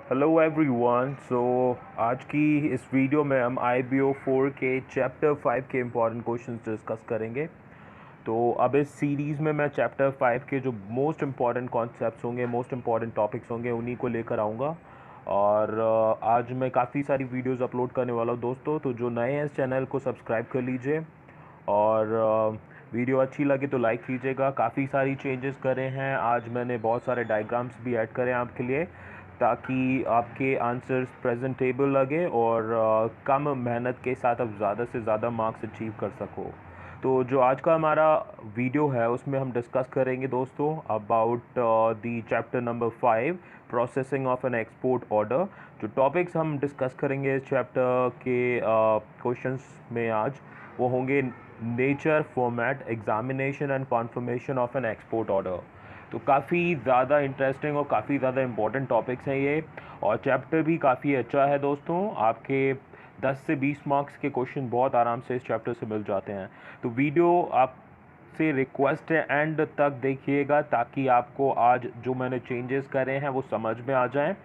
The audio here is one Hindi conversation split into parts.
Hello everyone. आज की इस वीडियो में हम IBO 4 के चैप्टर 5 के इम्पॉर्टेंट क्वेश्चंस डिस्कस करेंगे। तो अब इस सीरीज़ में मैं चैप्टर 5 के जो मोस्ट इम्पॉर्टेंट कॉन्सेप्ट्स होंगे, मोस्ट इम्पॉर्टेंट टॉपिक्स होंगे, उन्हीं को लेकर आऊँगा। और आज मैं काफ़ी सारी वीडियोस अपलोड करने वाला हूँ दोस्तों, तो जो नए हैं इस चैनल को सब्सक्राइब कर लीजिए। और वीडियो अच्छी लगे तो लाइक कीजिएगा। काफ़ी सारी चेंजेस करे हैं, आज मैंने बहुत सारे डायग्राम्स भी ऐड करे हैं आपके लिए, ताकि आपके आंसर्स प्रेजेंटेबल लगे और कम मेहनत के साथ आप ज़्यादा से ज़्यादा मार्क्स अचीव कर सको। तो जो आज का हमारा वीडियो है उसमें हम डिस्कस करेंगे दोस्तों about the chapter number 5, processing of N export order. जो टॉपिक्स हम डिस्कस करेंगे इस चैप्टर के क्वेश्चंस में आज, वो होंगे nature, format, examination and confirmation of N export order. तो काफ़ी ज़्यादा इंटरेस्टिंग और काफ़ी ज़्यादा इंपॉर्टेंट टॉपिक्स हैं ये, और चैप्टर भी काफ़ी अच्छा है दोस्तों। आपके 10 से 20 मार्क्स के क्वेश्चन बहुत आराम से इस चैप्टर से मिल जाते हैं। तो वीडियो आप से रिक्वेस्ट है एंड तक देखिएगा, ताकि आपको आज जो मैंने चेंजेस करे हैं वो समझ में आ जाएं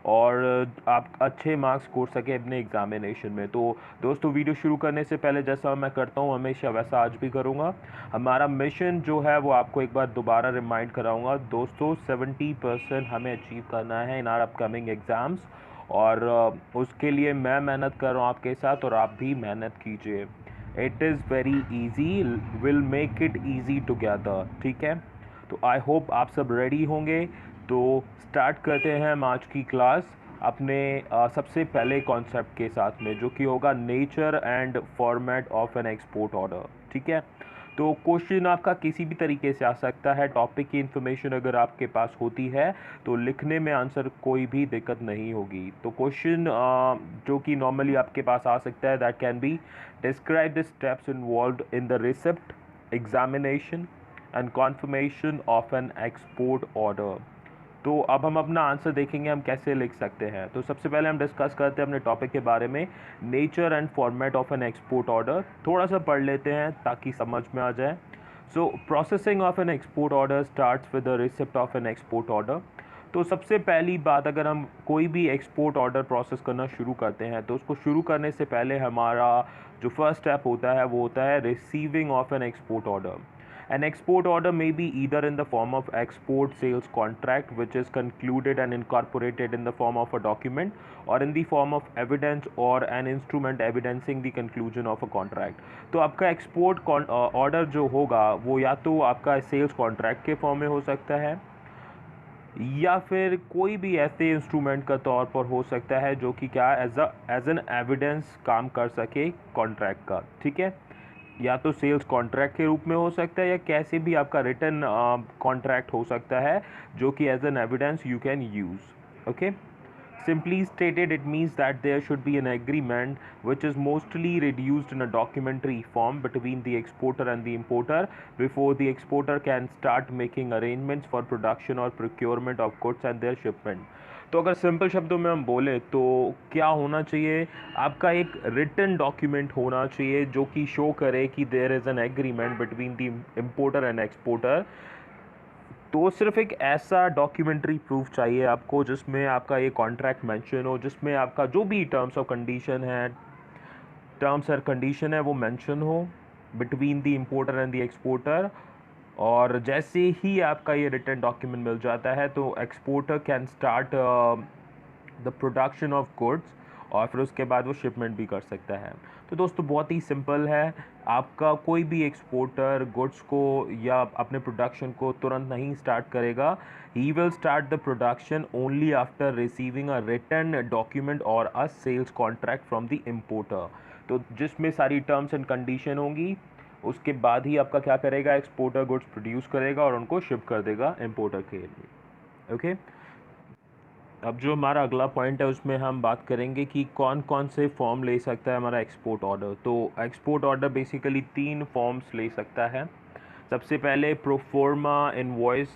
और आप अच्छे मार्क्स स्कोर सके अपने एग्जामिनेशन में। तो दोस्तों, वीडियो शुरू करने से पहले जैसा मैं करता हूँ हमेशा, वैसा आज भी करूँगा। हमारा मिशन जो है वो आपको एक बार दोबारा रिमाइंड कराऊंगा दोस्तों। 70% हमें अचीव करना है इन आर अपकमिंग एग्ज़ाम्स, और उसके लिए मैं मेहनत कर रहा हूँ आपके साथ, और आप भी मेहनत कीजिए। It is very easy, will make it easy together. ठीक है, तो आई होप आप सब रेडी होंगे। तो स्टार्ट करते हैं हम आज की क्लास अपने सबसे पहले कॉन्सेप्ट के साथ में, जो कि होगा nature and format of N export order. ठीक है, तो क्वेश्चन आपका किसी भी तरीके से आ सकता है। टॉपिक की इन्फॉर्मेशन अगर आपके पास होती है तो लिखने में आंसर कोई भी दिक्कत नहीं होगी। तो क्वेश्चन जो कि नॉर्मली आपके पास आ सकता है, that can be describe the steps involved in the receipt, examination and confirmation of N export order. तो अब हम अपना आंसर देखेंगे हम कैसे लिख सकते हैं। तो सबसे पहले हम डिस्कस करते हैं अपने टॉपिक के बारे में, nature and format of N export order. थोड़ा सा पढ़ लेते हैं ताकि समझ में आ जाए। सो processing of N export order starts with the receipt of N export order. तो सबसे पहली बात, अगर हम कोई भी एक्सपोर्ट ऑर्डर प्रोसेस करना शुरू करते हैं तो उसको शुरू करने से पहले हमारा जो फर्स्ट स्टेप होता है वो होता है receiving of N export order. An export order may be either in the form of export sales contract, which is concluded and incorporated in the form of a document, or in the form of evidence or an instrument evidencing the conclusion of a contract. तो आपका एक्सपोर्ट ऑर्डर जो होगा वो या तो आपका सेल्स कॉन्ट्रैक्ट के फॉर्म में हो सकता है, या फिर कोई भी ऐसे इंस्ट्रूमेंट का तौर पर हो सकता है जो कि क्या एज एन एविडेंस काम कर सके कॉन्ट्रैक्ट का। ठीक है, या तो सेल्स कॉन्ट्रैक्ट के रूप में हो सकता है, या कैसे भी आपका रिटर्न कॉन्ट्रैक्ट हो सकता है जो कि as an evidence you can use. Okay, simply stated, it means that there should be an agreement which is mostly reduced in a documentary form between the exporter and the importer before the exporter can start making arrangements for production or procurement of goods and their shipment. तो अगर सिंपल शब्दों में हम बोले तो क्या होना चाहिए, आपका एक रिटन डॉक्यूमेंट होना चाहिए जो कि शो करे कि there is an agreement between the importer and exporter. तो सिर्फ एक ऐसा डॉक्यूमेंट्री प्रूफ चाहिए आपको जिसमें आपका ये कॉन्ट्रैक्ट मेंशन हो, जिसमें आपका जो भी टर्म्स और कंडीशन है वो मेंशन हो between the importer and the exporter. और जैसे ही आपका ये रिटन डॉक्यूमेंट मिल जाता है तो exporter can start the production of goods, और फिर उसके बाद वो शिपमेंट भी कर सकता है। तो दोस्तों बहुत ही सिंपल है, आपका कोई भी एक्सपोर्टर गुड्स को या अपने प्रोडक्शन को तुरंत नहीं स्टार्ट करेगा। He will start the production only after receiving a written document और a sales contract from the importer. तो जिसमें सारी टर्म्स एंड कंडीशन होंगी, उसके बाद ही आपका क्या करेगा, एक्सपोर्टर गुड्स प्रोड्यूस करेगा और उनको शिप कर देगा इम्पोर्टर के लिए। ओके, अब जो हमारा अगला पॉइंट है उसमें हम बात करेंगे कि कौन कौन से फॉर्म ले सकता है हमारा एक्सपोर्ट ऑर्डर। तो एक्सपोर्ट ऑर्डर बेसिकली 3 फॉर्म्स ले सकता है। सबसे पहले proforma invoice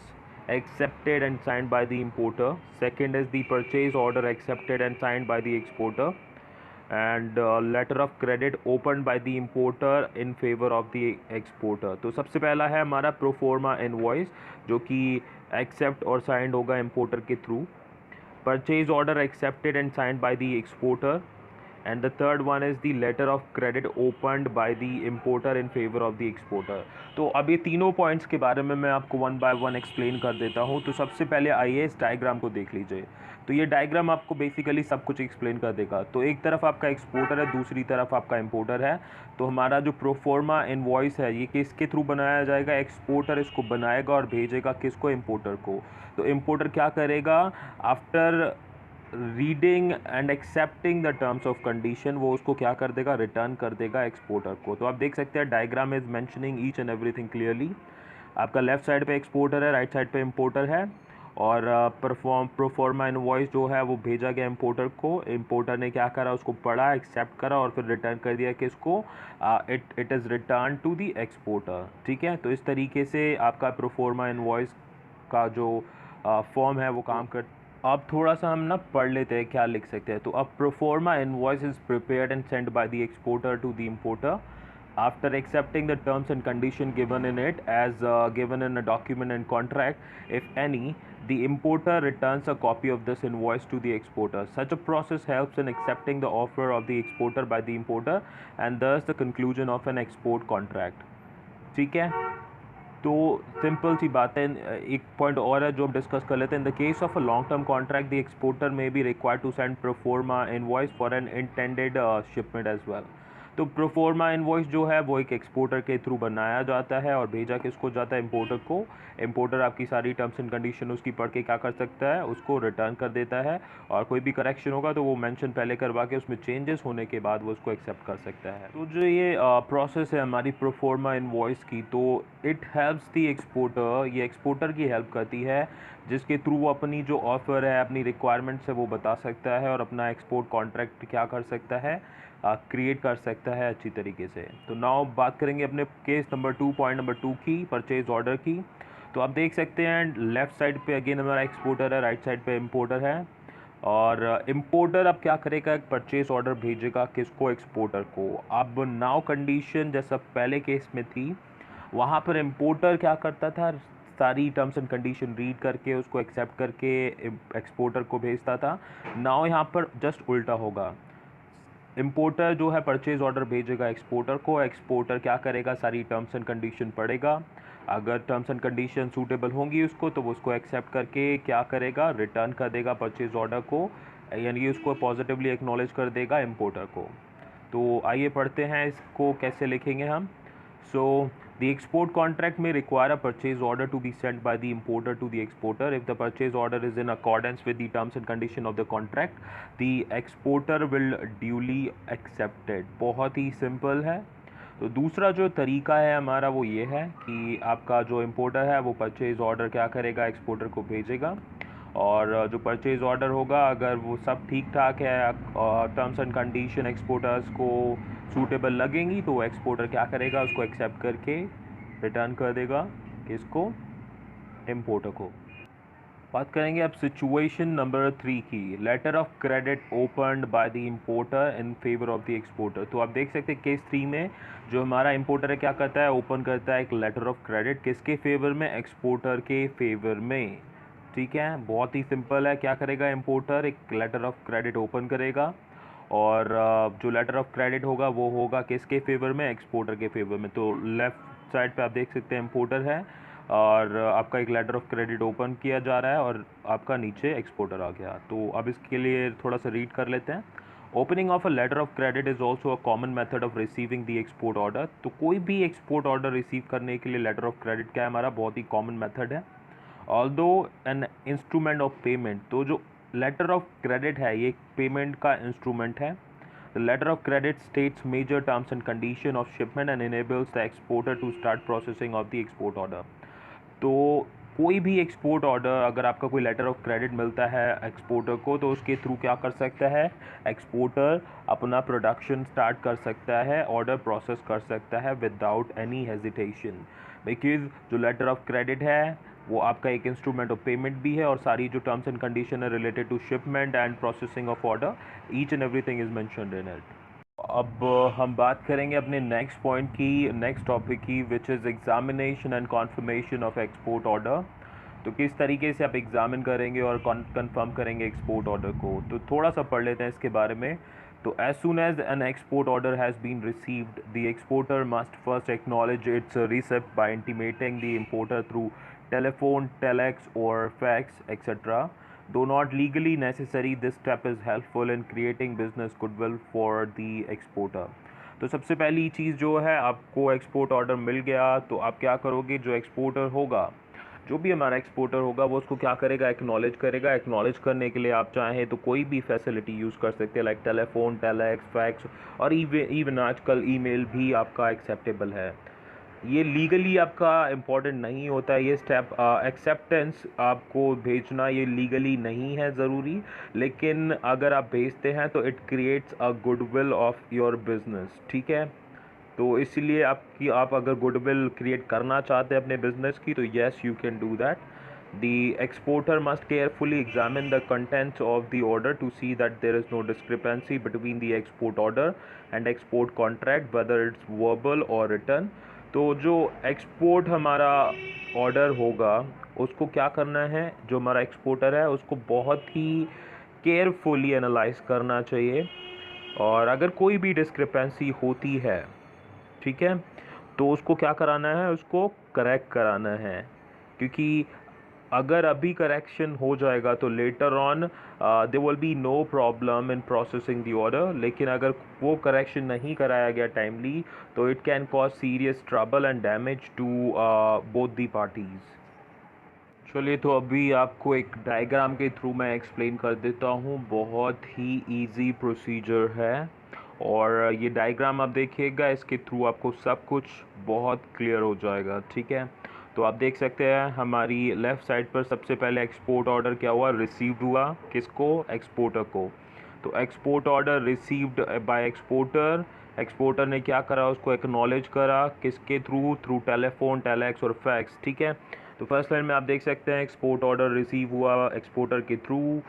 accepted and signed by the importer. Second is the purchase order accepted and signed by the exporter. And later of credit open by the importer in favour of the exporter. तो सबसे पहला है हमारा प्रोफॉर्मा इनवॉइस, जो कि एक्सेप्ट और साइंड होगा इंपोर्टर के through. purchase order accepted and signed by the exporter, and the third one is the letter of credit opened by the importer in favor of the exporter. तो अब ये तीनों पॉइंट्स के बारे में मैं आपको वन बाय वन एक्सप्लेन कर देता हूँ. तो सबसे पहले आइए इस डायग्राम को देख लीजिए. तो ये डायग्राम आपको बेसिकली सब कुछ एक्सप्लेन कर देगा. तो एक तरफ आपका एक्सपोर्टर है, दूसरी तरफ आपका इंपोर्टर है. तो हमारा जो प्रोफॉर्मा इनवॉइस है ये किसके थ्रू बनाया जाएगा? एक्सपोर्टर इसको बनाएगा और भेजेगा किसको? इंपोर्टर को. तो इंपोर्टर क्या करेगा? After reading and accepting the terms of condition वो उसको क्या कर देगा? रिटर्न कर देगा एक्सपोर्टर को. तो आप देख सकते हैं diagram is mentioning each and everything clearly. आपका लेफ्ट साइड पे एक्सपोर्टर है, राइट साइड पे इंपोर्टर है, और प्रोफॉर्मा इनवॉइस जो है वो भेजा गया इंपोर्टर को. इंपोर्टर ने क्या करा? उसको पढ़ा, एक्सेप्ट करा और फिर रिटर्न कर दिया किसको? It is return to the exporter. ठीक है. तो इस तरीके से आपका प्रोफॉर्मा इनवॉइस का जो फॉर्म है वो काम कर. अब थोड़ा सा हम ना पढ़ लेते हैं क्या लिख सकते हैं. तो अब proforma invoice is prepared and send by the exporter to the importer after accepting the terms and condition given in it as given in a document and contract. If any, the importer returns a copy of this invoice to the exporter. Such a process helps in accepting the offer of the exporter by the importer and thus the conclusion of an export contract. ठीक है. तो सिंपल सी बात है. एक पॉइंट और है जो हम डिस्कस कर लेते हैं. In the case of a long term contract the exporter may be required to send proforma invoice for an intended shipment as well. तो प्रोफॉर्मा इनवॉइस जो है वो एक एक्सपोर्टर के थ्रू बनाया जाता है और भेजा किसको जाता है? इंपोर्टर को. इंपोर्टर आपकी सारी टर्म्स एंड कंडीशन उसकी पढ़ के क्या कर सकता है? उसको रिटर्न कर देता है, और कोई भी करेक्शन होगा तो वो मेंशन पहले करवा के उसमें चेंजेस होने के बाद वो उसको एक्सेप्ट कर सकता है. तो जो ये प्रोसेस है हमारी प्रोफॉर्मा इनवॉइस की, तो इट हेल्प्स दी एक्सपोर्टर. ये एक्सपोर्टर की हेल्प करती है जिसके थ्रू वो अपनी जो ऑफ़र है, अपनी रिक्वायरमेंट्स है वो बता सकता है और अपना एक्सपोर्ट कॉन्ट्रैक्ट क्या कर सकता है? क्रिएट कर सकता है अच्छी तरीके से. तो नाउ बात करेंगे अपने केस नंबर 2, पॉइंट नंबर 2 की, परचेज ऑर्डर की. तो आप देख सकते हैं लेफ़्ट साइड पे अगेन हमारा एक्सपोर्टर है, राइट साइड पे इंपोर्टर है. और इंपोर्टर अब क्या करेगा? एक परचेज ऑर्डर भेजेगा किसको? एक्सपोर्टर को. अब नाउ कंडीशन जैसा पहले केस में थी, वहाँ पर इंपोर्टर क्या करता था? सारी टर्म्स एंड कंडीशन रीड करके उसको एक्सेप्ट करके एक्सपोर्टर को भेजता था. नाउ यहाँ पर जस्ट उल्टा होगा. इंपोर्टर जो है परचेज ऑर्डर भेजेगा एक्सपोर्टर को. एक्सपोर्टर क्या करेगा? सारी टर्म्स एंड कंडीशन पढ़ेगा. अगर टर्म्स एंड कंडीशन सूटेबल होंगी उसको तो वो उसको एक्सेप्ट करके क्या करेगा? रिटर्न कर देगा परचेज ऑर्डर को, यानी उसको पॉजिटिवली एक्नॉलेज कर देगा इंपोर्टर को. तो आइए पढ़ते हैं इसको कैसे लिखेंगे हम. सो the export contract may require a purchase order to be sent by the importer to the exporter. If the purchase order is in accordance with the terms and condition of the contract, the exporter will duly accept it. बहुत ही सिंपल है. तो दूसरा जो तरीका है हमारा वो ये है कि आपका जो इंपोर्टर है वो परचेज ऑर्डर क्या करेगा? एक्सपोर्टर को भेजेगा, और जो परचेज ऑर्डर होगा अगर वो सब ठीक ठाक है, टर्म्स एंड कंडीशन एक्सपोर्टर्स को सूटेबल लगेंगी तो एक्सपोर्टर क्या करेगा? उसको एक्सेप्ट करके रिटर्न कर देगा किसको? इंपोर्टर को. बात करेंगे अब सिचुएशन नंबर 3 की. Letter of credit opened by the importer in favour of the exporter. तो आप देख सकते हैं केस 3 में जो हमारा इंपोर्टर है क्या करता है? ओपन करता है एक लेटर ऑफ क्रेडिट. किसके फेवर में? एक्सपोर्टर के फेवर में. ठीक है. बहुत ही सिंपल है. क्या करेगा इंपोर्टर? एक लेटर ऑफ क्रेडिट ओपन करेगा, और जो लेटर ऑफ क्रेडिट होगा वो होगा किसके फेवर में? एक्सपोर्टर के फेवर में. तो लेफ़्ट साइड पे आप देख सकते हैं इंपोर्टर है और आपका एक लेटर ऑफ क्रेडिट ओपन किया जा रहा है और आपका नीचे एक्सपोर्टर आ गया. तो अब इसके लिए थोड़ा सा रीड कर लेते हैं. Opening of a letter of credit is also a common method of receiving the export order. तो कोई भी एक्सपोर्ट ऑर्डर रिसीव करने के लिए लेटर ऑफ क्रेडिट क्या है? हमारा बहुत ही कॉमन मेथड है. Although an instrument of payment. तो जो लेटर ऑफ क्रेडिट है ये पेमेंट का इंस्ट्रूमेंट है. The letter of credit states major terms and condition of shipment and enables the exporter to start processing of the export order. तो कोई भी एक्सपोर्ट ऑर्डर अगर आपका कोई लेटर ऑफ क्रेडिट मिलता है एक्सपोर्टर को तो उसके थ्रू क्या कर सकता है? एक्सपोर्टर अपना प्रोडक्शन स्टार्ट कर सकता है, ऑर्डर प्रोसेस कर सकता है विदाउट एनी हेजिटेशन. बिकॉज जो लेटर ऑफ क्रेडिट है वो आपका एक इंस्ट्रूमेंट ऑफ पेमेंट भी है, और सारी जो टर्म्स एंड कंडीशन है related to shipment and processing of order, each and everything is mentioned in it. अब हम बात करेंगे अपने नेक्स्ट पॉइंट की, नेक्स्ट टॉपिक की, which is examination and confirmation of export order. तो किस तरीके से आप एग्ज़ामिन करेंगे और कंफर्म करेंगे एक्सपोर्ट ऑर्डर को, तो थोड़ा सा पढ़ लेते हैं इसके बारे में। तो as soon as an export order has been received the exporter must first acknowledge its receipt by intimating the importer through telephone, telex or fax, etc. Though not legally necessary, this step is helpful in creating business goodwill for the exporter. तो सबसे पहली चीज़ जो है, आपको एक्सपोर्ट ऑर्डर मिल गया तो आप क्या करोगे, जो एक्सपोर्टर होगा, जो भी हमारा एक्सपोर्टर होगा वो उसको क्या करेगा, एक्नॉलेज करेगा। एक्नॉलेज करने के लिए आप चाहें तो कोई भी फैसिलिटी यूज़ कर सकते हैं, लाइक टेलीफोन, टेलेक्स, फैक्स और इवन आजकल ईमेल भी आपका एक्सेप्टेबल है। ये लीगली आपका इम्पॉर्टेंट नहीं होता है ये स्टेप, एक्सेप्टेंस आपको भेजना ये लीगली नहीं है ज़रूरी, लेकिन अगर आप भेजते हैं तो it creates a goodwill of your business, ठीक है। तो इसलिए आप अगर गुडविल क्रिएट करना चाहते हैं अपने बिजनेस की, तो yes you can do that. The exporter must carefully examine the contents of the order to see that there is no discrepancy between the export order and export contract, whether it's verbal or written. तो जो एक्सपोर्ट हमारा ऑर्डर होगा उसको क्या करना है, जो हमारा एक्सपोर्टर है उसको बहुत ही केयरफुली एनालाइज करना चाहिए, और अगर कोई भी डिस्क्रिपेंसी होती है, ठीक है, तो उसको क्या कराना है, उसको करेक्ट कराना है। क्योंकि अगर अभी करेक्शन हो जाएगा तो later on there will be no problem in processing the order, लेकिन अगर वो करेक्शन नहीं कराया गया टाइमली तो it can cause serious trouble and damage to both the parties. चलिए, तो अभी आपको एक डायग्राम के थ्रू मैं एक्सप्लेन कर देता हूँ। बहुत ही इजी प्रोसीजर है, और ये डायग्राम आप देखिएगा, इसके थ्रू आपको सब कुछ बहुत क्लियर हो जाएगा, ठीक है। तो आप देख सकते हैं हमारी लेफ़्ट साइड पर सबसे पहले एक्सपोर्ट ऑर्डर क्या हुआ, रिसीव्ड हुआ, किसको, एक्सपोर्टर को। तो export order received by exporter, exporter ने क्या करा, उसको एक्नॉलेज करा, किसके थ्रू, थ्रू टेलीफोन, टेलेक्स और फैक्स, ठीक है। तो फर्स्ट लाइन में आप देख सकते हैं एक्सपोर्ट ऑर्डर रिसीव हुआ एक्सपोर्टर के थ्रू,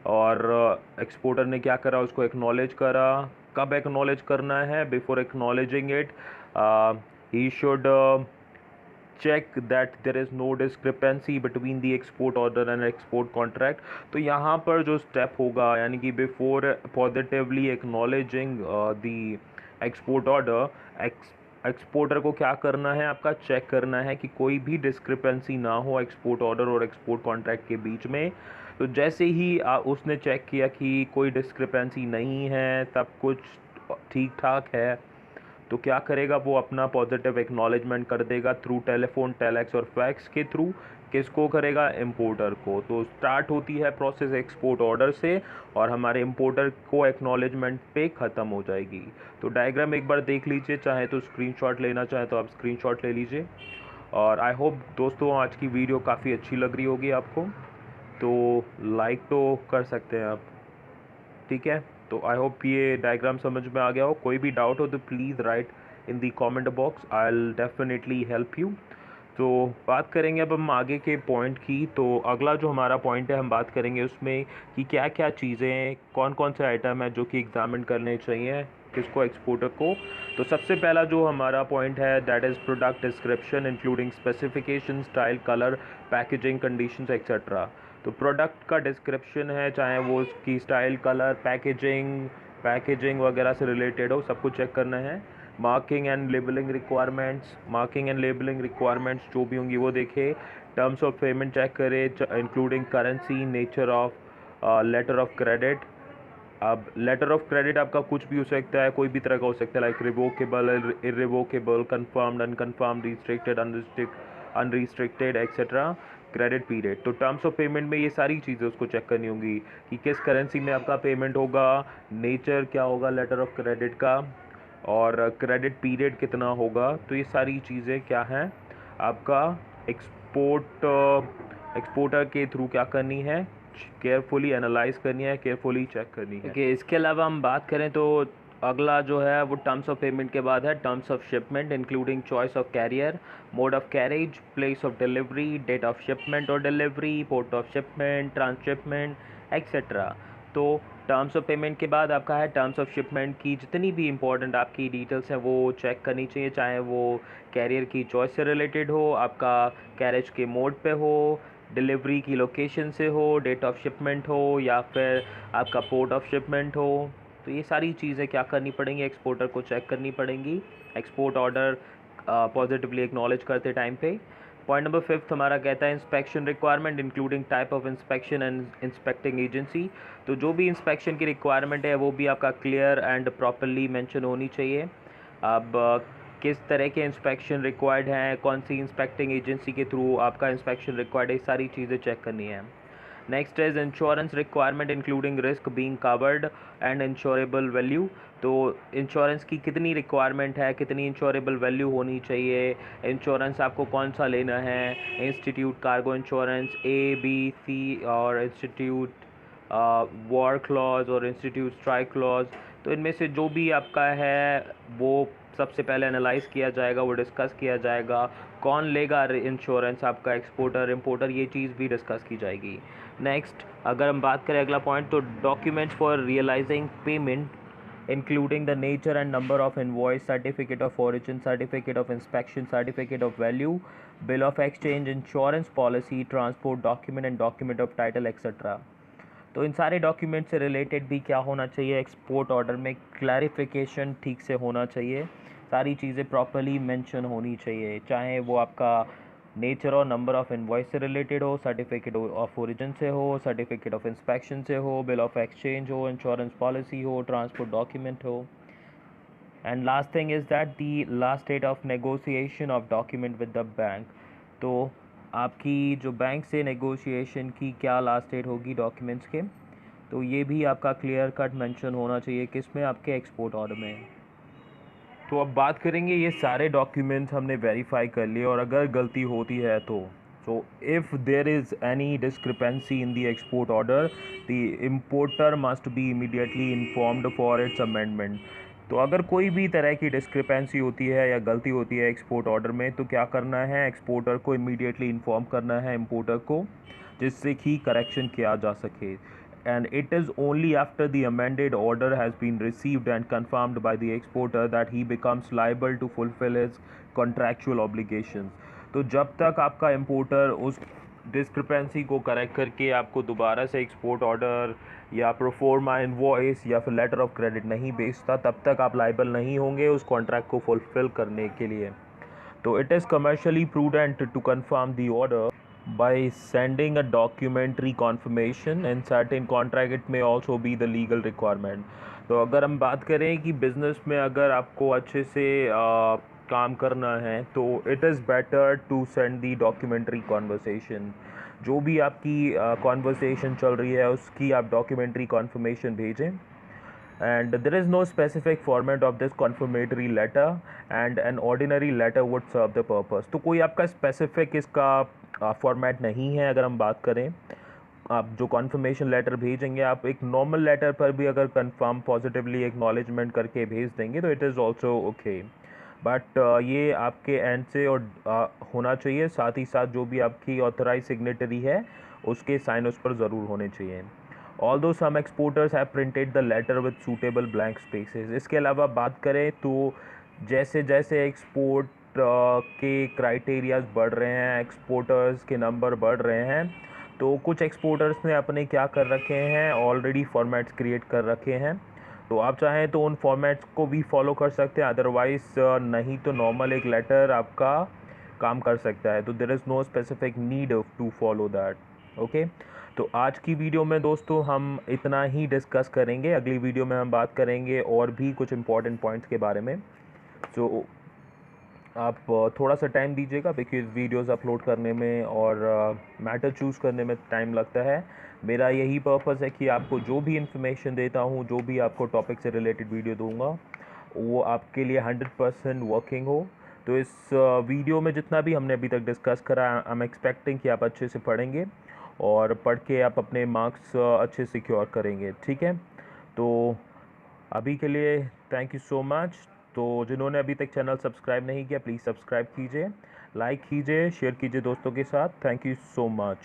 और एक्सपोर्टर ने क्या करा, उसको एक्नॉलेज करा। कब एक्नॉलेज करना है, before acknowledging it he should check that there is no discrepancy between the export order and export contract. तो यहाँ पर जो स्टेप होगा, यानी कि before positively acknowledging the export order, exporter को क्या करना है, आपका चेक करना है कि कोई भी डिस्क्रिपेंसी ना हो एक्सपोर्ट ऑर्डर और एक्सपोर्ट कॉन्ट्रैक्ट के बीच में। तो जैसे ही उसने चेक किया कि कोई डिस्क्रिपेंसी नहीं है, सब कुछ ठीक ठाक है, तो क्या करेगा, वो अपना पॉजिटिव एक्नॉलेजमेंट कर देगा थ्रू टेलीफोन, टेलेक्स और फैक्स के थ्रू। किसको करेगा, इम्पोर्टर को। तो स्टार्ट होती है प्रोसेस एक्सपोर्ट ऑर्डर से, और हमारे इम्पोर्टर को एक्नॉलेजमेंट पे ख़त्म हो जाएगी। तो डायग्राम एक बार देख लीजिए, चाहे तो स्क्रीनशॉट लेना चाहे तो आप स्क्रीनशॉट ले लीजिए। और आई होप दोस्तों आज की वीडियो काफ़ी अच्छी लग रही होगी आपको, तो लाइक तो कर सकते हैं आप, ठीक है। तो आई होप ये डायग्राम समझ में आ गया हो। कोई भी डाउट हो तो please write in the comment box, I will definitely help you. तो बात करेंगे अब हम आगे के पॉइंट की। तो अगला जो हमारा पॉइंट है, हम बात करेंगे उसमें कि क्या क्या चीज़ें, कौन कौन से आइटम है जो कि एग्जामिन करने चाहिए किसको, एक्सपोर्टर को। तो सबसे पहला जो हमारा पॉइंट है, that is product description including specification, style, colour, packaging conditions etcetera. तो प्रोडक्ट का डिस्क्रिप्शन है, चाहे वो उसकी स्टाइल, कलर, पैकेजिंग वगैरह से रिलेटेड हो, सब कुछ चेक करना है। मार्किंग एंड लेबलिंग रिक्वायरमेंट्स जो भी होंगी वो देखे। टर्म्स ऑफ पेमेंट चेक करे, including currency, nature of letter of credit. अब लेटर ऑफ क्रेडिट आपका कुछ भी हो सकता है, कोई भी तरह का हो सकता है, like revocable, irrevocable, confirmed, unconfirmed, restricted, unrestricted etcetera. Credit period, तो टर्म्स ऑफ पेमेंट में ये सारी चीज़ें उसको चेक करनी होंगी कि किस करेंसी में आपका पेमेंट होगा, नेचर क्या होगा लेटर ऑफ क्रेडिट का, और क्रेडिट पीरियड कितना होगा। तो ये सारी चीज़ें क्या हैं, आपका एक्सपोर्टर के थ्रू क्या करनी है, केयरफुली एनालाइज करनी है, केयरफुली चेक करनी है। देखिए, इसके अलावा हम बात करें तो अगला जो है वो टर्म्स ऑफ पेमेंट के बाद है terms of shipment including choice of carrier, mode of carriage, place of delivery, date of shipment और delivery, port of shipment, transshipment etcetera. तो टर्म्स ऑफ पेमेंट के बाद आपका है टर्म्स ऑफ शिपमेंट की जितनी भी इंपॉर्टेंट आपकी डिटेल्स हैं वो चेक करनी चाहिए, चाहे वो कैरियर की चॉइस से रिलेटेड हो, आपका कैरेज के मोड पे हो, डिलीवरी की लोकेशन से हो, डेट ऑफ शिपमेंट हो, या फिर आपका पोर्ट ऑफ शिपमेंट हो। तो ये सारी चीज़ें क्या करनी पड़ेंगी, एक्सपोर्टर को चेक करनी पड़ेंगी एक्सपोर्ट ऑर्डर पॉजिटिवली एक्नॉलेज करते टाइम पे। पॉइंट नंबर 5 हमारा कहता है inspection requirement including type of inspection and inspecting agency. तो जो भी इंस्पेक्शन की रिक्वायरमेंट है वो भी आपका क्लियर एंड प्रॉपरली मेंशन होनी चाहिए। अब किस तरह के इंस्पेक्शन रिक्वायर्ड हैं, कौन सी इंस्पेक्टिंग एजेंसी के थ्रू आपका इंस्पेक्शन रिक्वायर्ड है, सारी चीज़ें चेक करनी है। Next is insurance requirement including risk being covered and insurable value. तो इंश्योरेंस की कितनी रिक्वायरमेंट है, कितनी इंश्योरेबल वैल्यू होनी चाहिए, इंश्योरेंस आपको कौन सा लेना है, इंस्टीट्यूट कार्गो इंश्योरेंस ABC, और इंस्टीट्यूट वॉर क्लॉज और इंस्टीट्यूट स्ट्राइक क्लॉज। तो इनमें से जो भी आपका है वो सबसे पहले एनालाइज किया जाएगा, वो डिस्कस किया जाएगा। कौन लेगा इंश्योरेंस, आपका एक्सपोर्टर, इंपोर्टर, ये चीज़ भी डिस्कस की जाएगी। नेक्स्ट अगर हम बात करें अगला पॉइंट, तो documents for realising payment including the nature and number of invoice, certificate of origin, certificate of inspection, certificate of value, bill of exchange, insurance policy, transport document and document of title etc। तो इन सारे डॉक्यूमेंट से रिलेटेड भी क्या होना चाहिए, एक्सपोर्ट ऑर्डर में क्लैरिफिकेशन ठीक से होना चाहिए, सारी चीज़ें प्रॉपरली मेंशन होनी चाहिए, चाहे वो आपका नेचर और नंबर ऑफ़ इनवॉइस से रिलेटेड हो, सर्टिफिकेट ऑफ ओरिजिन से हो, सर्टिफिकेट ऑफ इंस्पेक्शन से हो, बिल ऑफ एक्सचेंज हो, इंश्योरेंस पॉलिसी हो, ट्रांसपोर्ट डॉक्यूमेंट हो। And last thing is that the last date of negotiation of document with the bank. तो आपकी जो बैंक से नेगोशिएशन की क्या लास्ट डेट होगी डॉक्यूमेंट्स के, तो ये भी आपका क्लियर कट मेंशन होना चाहिए किस में, आपके एक्सपोर्ट ऑर्डर में। तो अब बात करेंगे, ये सारे डॉक्यूमेंट्स हमने वेरीफाई कर लिए और अगर गलती होती है तो if there is any discrepancy in the export order, the importer must be immediately informed for its amendment. तो अगर कोई भी तरह की डिस्क्रिपेंसी होती है या गलती होती है एक्सपोर्ट ऑर्डर में, तो क्या करना है, एक्सपोर्टर को इमीडिएटली इन्फॉर्म करना है इम्पोर्टर को, जिससे कि करेक्शन किया जा सके। And it is only after the amended order has been received and confirmed by the exporter that he becomes liable to fulfill his contractual obligations। तो जब तक आपका इम्पोर्टर उस डिस्क्रिपेंसी को करेक्ट करके आपको दोबारा से एक्सपोर्ट ऑर्डर या प्रोफोर्मा इनवॉइस या फिर लेटर ऑफ क्रेडिट नहीं भेजता, तब तक आप लाइबल नहीं होंगे उस कॉन्ट्रैक्ट को फुलफिल करने के लिए। तो it is commercially prudent to confirm the order by sending a documentary confirmation, and certain contract it may also be the legal requirement। तो अगर हम बात करें कि बिज़नेस में अगर आपको अच्छे से काम करना है, तो it is better to send the documentary conversation. जो भी आपकी कॉन्वर्सेशन चल रही है उसकी आप डॉक्यूमेंट्री कॉन्फर्मेशन भेजें। And there is no specific format of this confirmatory letter, and an ordinary letter would serve the purpose। तो कोई आपका specific इसका फॉर्मेट नहीं है। अगर हम बात करें, आप जो कॉन्फर्मेशन लेटर भेजेंगे, आप एक नॉर्मल लेटर पर भी अगर कंफर्म पॉजिटिवली एक्नॉलेजमेंट करके भेज देंगे तो it is also okay. But ये आपके एंड से और होना चाहिए, साथ ही साथ जो भी आपकी ऑथराइज सिग्नेटरी है उसके साइन उस पर ज़रूर होने चाहिए। Although some exporters have printed the letter with suitable blank spaces। इसके अलावा बात करें तो जैसे जैसे एक्सपोर्ट के क्राइटेरियाज बढ़ रहे हैं, एक्सपोर्टर्स के नंबर बढ़ रहे हैं, तो कुछ एक्सपोर्टर्स ने अपने क्या कर रखे हैं, ऑलरेडी फॉर्मेट्स क्रिएट कर रखे हैं। तो आप चाहें तो उन फॉर्मेट्स को भी फॉलो कर सकते हैं, अदरवाइज़ नहीं तो नॉर्मल एक लेटर आपका काम कर सकता है। तो there is no specific need to follow that. Okay, तो आज की वीडियो में दोस्तों हम इतना ही डिस्कस करेंगे। अगली वीडियो में हम बात करेंगे और भी कुछ इंपॉर्टेंट पॉइंट्स के बारे में। तो आप थोड़ा सा टाइम दीजिएगा, बिकॉज़ वीडियोस अपलोड करने में और मैटर चूज़ करने में टाइम लगता है। मेरा यही पर्पस है कि आपको जो भी इंफॉर्मेशन देता हूँ, जो भी आपको टॉपिक से रिलेटेड वीडियो दूंगा, वो आपके लिए 100% वर्किंग हो। तो इस वीडियो में जितना भी हमने अभी तक डिस्कस करा, आई एम एक्सपेक्टिंग कि आप अच्छे से पढ़ेंगे और पढ़ के आप अपने मार्क्स अच्छे सिक्योर करेंगे। ठीक है, तो अभी के लिए थैंक यू सो मच। तो जिन्होंने अभी तक चैनल सब्सक्राइब नहीं किया, प्लीज़ सब्सक्राइब कीजिए, लाइक कीजिए, शेयर कीजिए दोस्तों के साथ। Thank you so much.